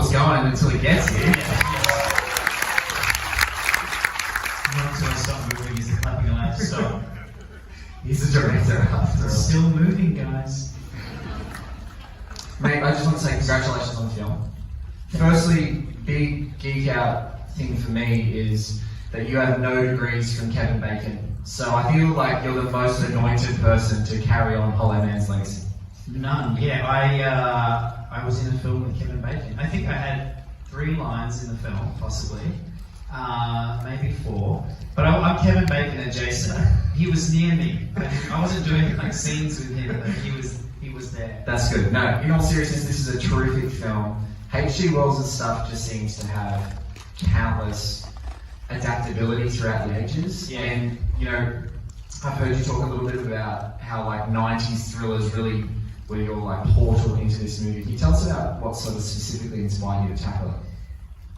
was going until it gets here. Not until I stop moving is the clapping allowed to stop. He's the director after all. Still moving, guys. Mate, I just want to say congratulations on the film. Firstly, big geek out thing for me is that you have no degrees from Kevin Bacon. So I feel like you're the most anointed person to carry on Hollow Man's legacy. None. Yeah, I was in a film with Kevin Bacon. I think I had 3 lines in the film, possibly. Maybe 4. But I'm Kevin Bacon adjacent. He was near me. I wasn't doing like scenes with him, but he was there. That's good. No, in all seriousness, this is a terrific film. H.G. Wells' stuff just seems to have countless adaptability throughout the ages. Yeah. And, you know, I've heard you talk a little bit about how like 90s thrillers really were your like portal into this movie. Can you tell us about what sort of specifically inspired you to tackle it?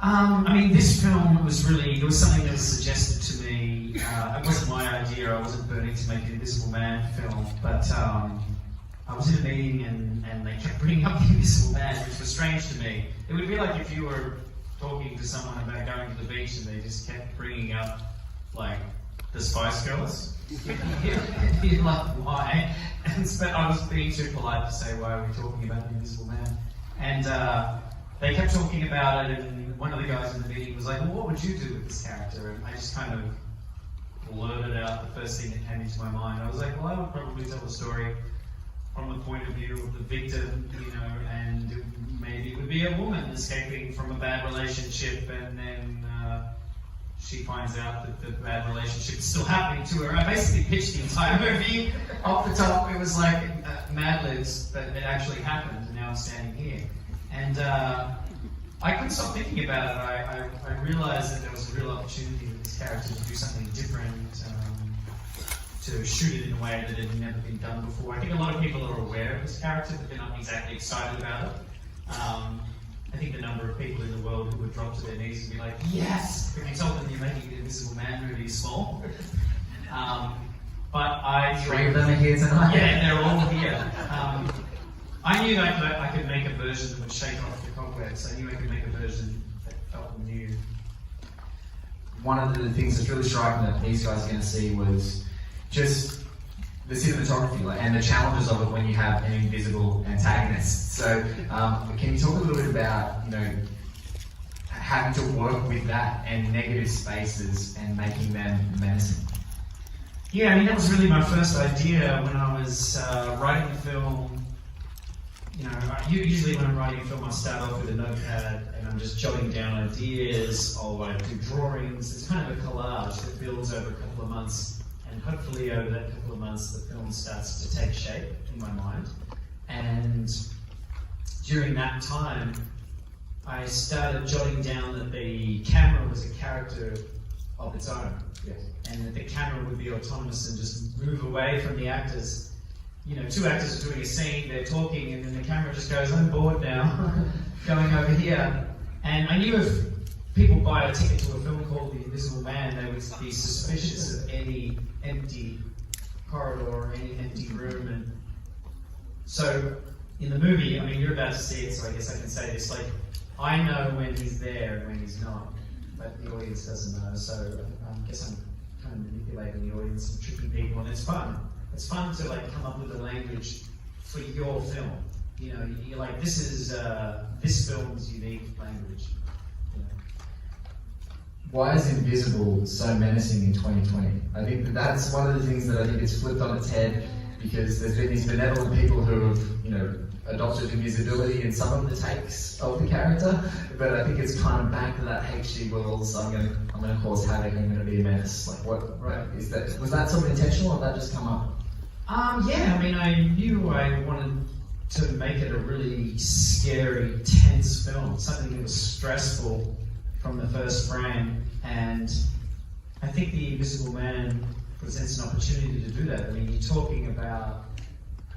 I mean, this film was something that was suggested to me. It wasn't my idea. I wasn't burning to make an Invisible Man film, but I was in a meeting and they kept bringing up the Invisible Man, which was strange to me. It would be like if you were talking to someone about going to the beach and they just kept bringing up, like, the Spice Girls. You'd be like, why? But I was being too polite to say, why are we talking about the Invisible Man? And they kept talking about it, and one of the guys in the meeting was like, well, what would you do with this character? And I just kind of blurted out the first thing that came into my mind. I was like, well, I would probably tell the story from the point of view of the victim, you know, and maybe it would be a woman escaping from a bad relationship, and then she finds out that the bad relationship is still happening to her. I basically pitched the entire movie off the top. It was like Mad Libs, but it actually happened, and now I'm standing here. And I couldn't stop thinking about it. I realized that there was a real opportunity with this character to do something different, to shoot it in a way that had never been done before. I think a lot of people are aware of this character, but they're not exactly excited about it. I think the number of people in the world who would drop to their knees and be like, yes! If you told them you're making an Invisible Man movie is small. But I... 3 of them are here tonight? Yeah, they're all here. I knew that I could make a version that would shake off the cobwebs. I knew I could make a version that felt new. One of the things that's really striking that these guys are going to see was just the cinematography and the challenges of it when you have an invisible antagonist. So, can you talk a little bit about, you know, having to work with that and negative spaces and making them menacing? Yeah, I mean, that was really my first idea when I was writing the film. You know, usually when I'm writing a film, I start off with a notepad and I'm just jotting down ideas, or I do drawings. It's kind of a collage that builds over a couple of months, and hopefully over that couple of months the film starts to take shape in my mind. And during that time, I started jotting down that the camera was a character of its own. Yes. And that the camera would be autonomous and just move away from the actors. You know, 2 actors are doing a scene, they're talking, and then the camera just goes, I'm bored now, going over here. And I knew if people buy a ticket to a film called The Invisible Man, they would be suspicious of any empty corridor or any empty room. And so, in the movie, I mean, you're about to see it, so I guess I can say this, like, I know when he's there and when he's not, but the audience doesn't know, so I guess I'm kind of manipulating the audience and tricking people, and it's fun. It's fun to like come up with a language for your film. You know, you're like, this film's unique language. You know. Why is Invisible so menacing in 2020? I think that's one of the things that I think is flipped on its head, because there's been these benevolent people who have, you know, adopted invisibility in some of the takes of the character, but I think it's kind of back to that H.G. Wells, I'm gonna cause havoc, I'm gonna be a menace. Like, what right. Is that? Was that sort of intentional, or did that just come up? Yeah, I mean, I knew I wanted to make it a really scary, tense film, something that was stressful from the first frame, and I think The Invisible Man presents an opportunity to do that. I mean, you're talking about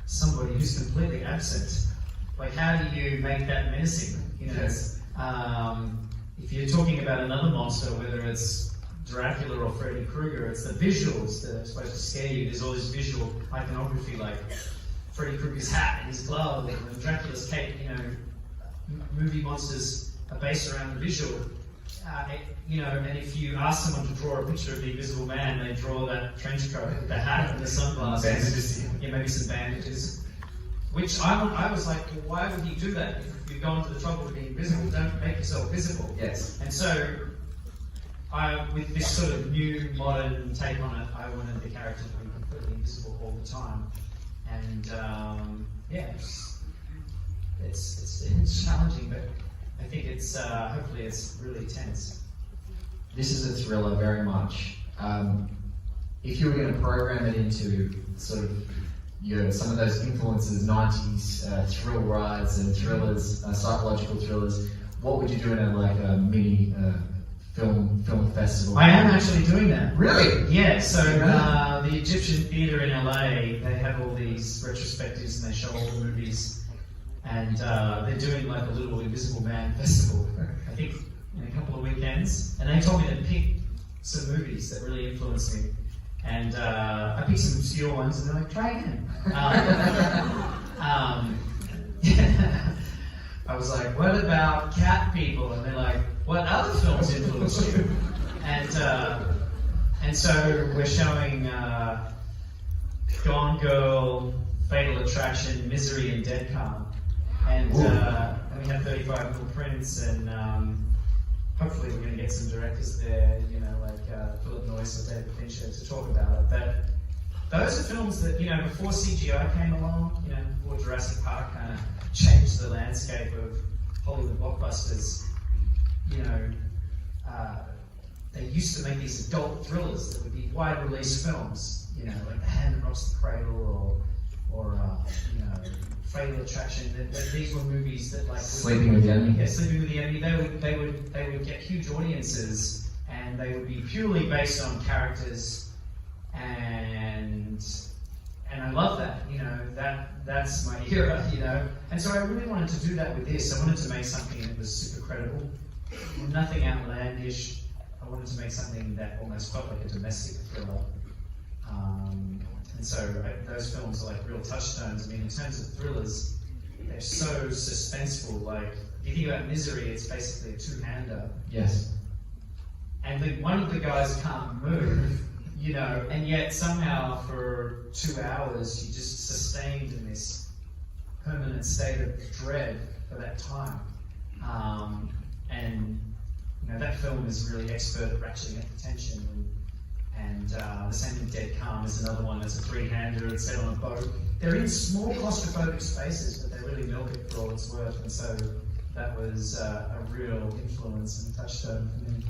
somebody who's completely absent. Like, how do you make that menacing? You know, yes. If you're talking about another monster, whether it's Dracula or Freddy Krueger, it's the visuals that are supposed to scare you. There's all this visual iconography, like Freddy Krueger's hat and his glove, and Dracula's cape. You know, movie monsters are based around the visual. And if you ask someone to draw a picture of the Invisible Man, they draw that trench coat, the hat, and the sunglasses. Bandages. Yeah, maybe some bandages. Which I was like, well, why would you do that? If you've gone to the trouble of being invisible, don't make yourself visible. Yes. And so, with this sort of new modern take on it, I wanted the character to be completely invisible all the time. And it's challenging, but I think it's hopefully it's really tense. This is a thriller very much. If you were going to program it into sort of some of those influences, 90s thrill rides and thrillers, psychological thrillers, what would you do in a mini film festival? I am actually doing that. Really? Yeah, so the Egyptian Theatre in LA, they have all these retrospectives and they show all the movies. And they're doing like a little Invisible Man festival, I think in a couple of weekends. And they told me to pick some movies that really influenced me. And I picked some obscure ones and they're like, try again. I was like, what about Cat People? And they're like, what other films influenced you? And so we're showing Gone Girl, Fatal Attraction, Misery, and Dead Calm. And we have 35 little prints, and hopefully we're going to get some directors there, like Philip Noyce or David Fincher to talk about it. But those are films that, before CGI came along, before Jurassic Park kind of changed the landscape of Hollywood blockbusters, they used to make these adult thrillers that would be wide release films, like The Hand That Rocks the Cradle or Fatal Attraction. These were movies that like Sleeping with the Enemy. Yeah, Sleeping with the Enemy. They would get huge audiences, and they would be purely based on characters, and I love that. That's my era. And so I really wanted to do that with this. I wanted to make something that was super credible, nothing outlandish. I wanted to make something that almost felt like a domestic thriller. And so those films are like real touchstones. I mean, in terms of thrillers, they're so suspenseful. Like, if you think about Misery, it's basically a two-hander. Yes. And one of the guys can't move, and yet somehow for 2 hours you're just sustained in this permanent state of dread for that time. And that film is really expert at ratcheting up the tension. And the same with Dead Calm is another one. It's a three-hander. It's set on a boat. They're in small claustrophobic spaces, but they really milk it for all it's worth. And so that was a real influence and touchstone for me.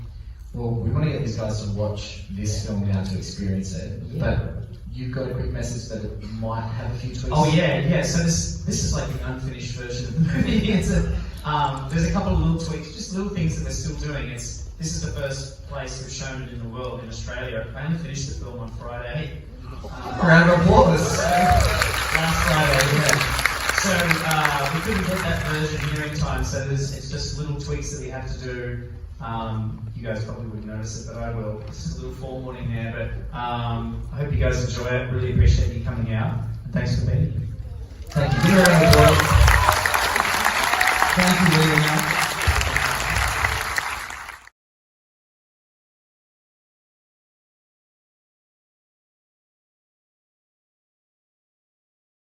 Well, we want to get these guys to watch this film now to experience it. Yeah. But you've got a quick message that it might have a few twists. Oh yeah. So this is like the unfinished version of the movie. There's a couple of little tweaks, just little things that we're still doing. This is the first place we've shown it in the world, in Australia. I only finished the film on Friday. Round of applause. Last Friday, yeah. So we couldn't get that version here in time, so it's just little tweaks that we have to do. You guys probably wouldn't notice it, but I will. It's just a little forewarning there, but I hope you guys enjoy it. Really appreciate you coming out. And thanks for being here. Thank you. Give a round of applause. Thank you, Leigh Whannell.